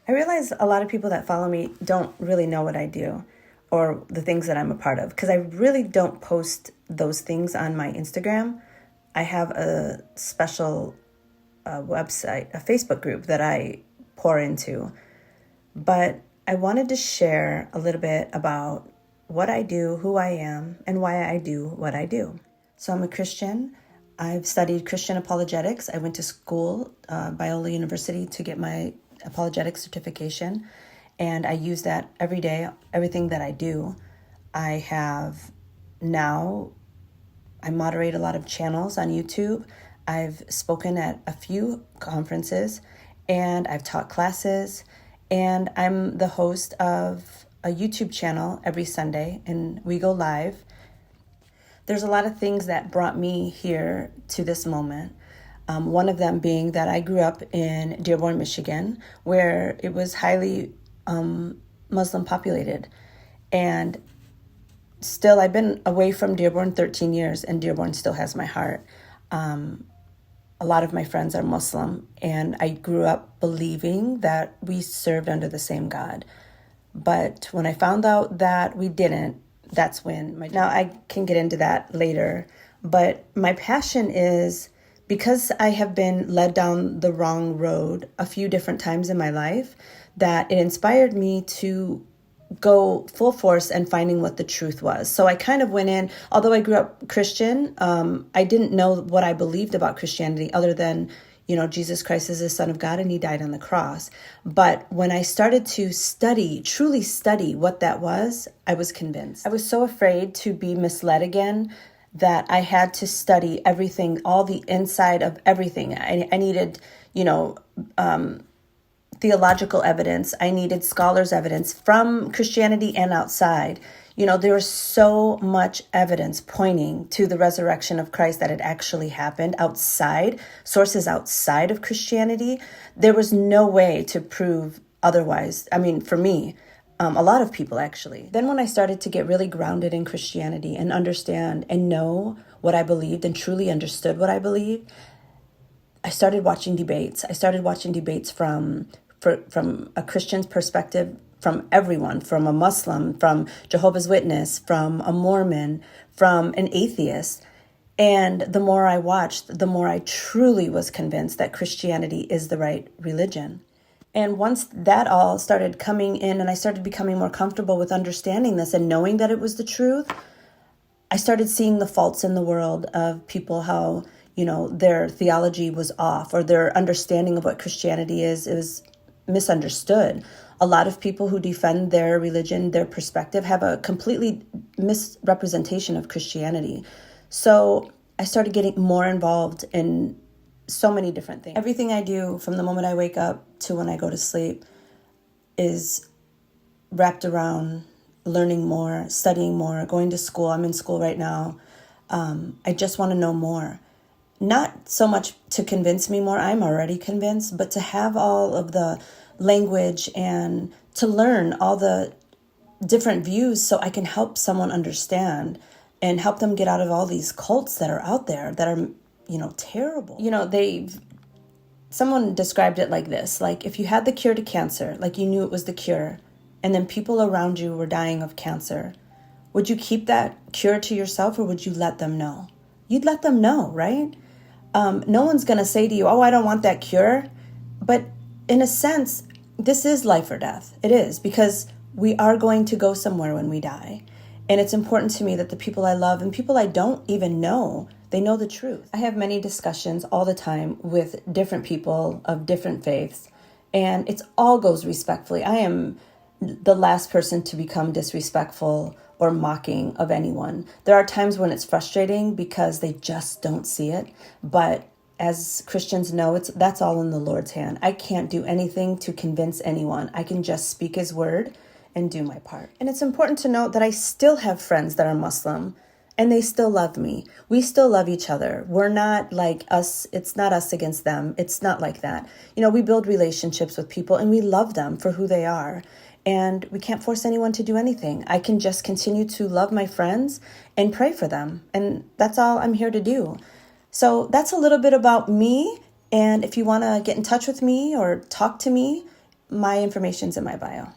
I realize a lot of people that follow me don't really know what I do or the things that I'm a part of because I really don't post those things on my Instagram. I have a special website, a Facebook group that I pour into. But I wanted to share a little bit about what I do, who I am, and why I do what I do. So I'm a Christian. I've studied Christian apologetics. I went to school, Biola University, to get my apologetics certification. And I use that every day, everything that I do. I moderate a lot of channels on YouTube. I've spoken at a few conferences, and I've taught classes, and I'm the host of a YouTube channel every Sunday, and we go live. There's a lot of things that brought me here to this moment. One of them being that I grew up in Dearborn, Michigan, where it was highly Muslim populated. And still, I've been away from Dearborn 13 years, and Dearborn still has my heart. A lot of my friends are Muslim, and I grew up believing that we served under the same God. But when I found out that we didn't, that's when now I can get into that later. But my passion is because I have been led down the wrong road a few different times in my life, that it inspired me to go full force and finding what the truth was. So I kind of went in, although I grew up Christian, I didn't know what I believed about Christianity other than, Jesus Christ is the Son of God and he died on the cross. But when I started to truly study what that was, I was convinced. I was so afraid to be misled again that I had to study everything, all the inside of everything. I needed, theological evidence. I needed scholars' evidence from Christianity and outside. There was so much evidence pointing to the resurrection of Christ that it actually happened outside, sources outside of Christianity. There was no way to prove otherwise. I mean, for me, a lot of people actually. Then when I started to get really grounded in Christianity and understand and know what I believed and truly understood what I believed, I started watching debates. I started watching debates from a Christian's perspective, from everyone, from a Muslim, from Jehovah's Witness, from a Mormon, from an atheist. And the more I watched, the more I truly was convinced that Christianity is the right religion. And once that all started coming in and I started becoming more comfortable with understanding this and knowing that it was the truth, I started seeing the faults in the world of people, how, their theology was off or their understanding of what Christianity is misunderstood. A lot of people who defend their religion, their perspective, have a completely misrepresentation of Christianity. So I started getting more involved in so many different things. Everything I do from the moment I wake up to when I go to sleep is wrapped around learning more, studying more, going to school. I'm in school right now. I just want to know more. Not so much to convince me more, I'm already convinced, but to have all of the language and to learn all the different views so I can help someone understand and help them get out of all these cults that are out there that are, terrible. Someone described it like this, like if you had the cure to cancer, like you knew it was the cure, and then people around you were dying of cancer, would you keep that cure to yourself or would you let them know? You'd let them know, right? No one's going to say to you, oh, I don't want that cure. But in a sense, this is life or death. It is, because we are going to go somewhere when we die. And it's important to me that the people I love and people I don't even know, they know the truth. I have many discussions all the time with different people of different faiths, and it all goes respectfully. I am the last person to become disrespectful or mocking of anyone. There are times when it's frustrating because they just don't see it. But as Christians know, that's all in the Lord's hand. I can't do anything to convince anyone. I can just speak his word and do my part. And it's important to note that I still have friends that are Muslim and they still love me. We still love each other. We're not like us. It's not us against them. It's not like that. We build relationships with people and we love them for who they are. And we can't force anyone to do anything. I can just continue to love my friends and pray for them. And that's all I'm here to do. So that's a little bit about me. And if you want to get in touch with me or talk to me, My information's in my bio.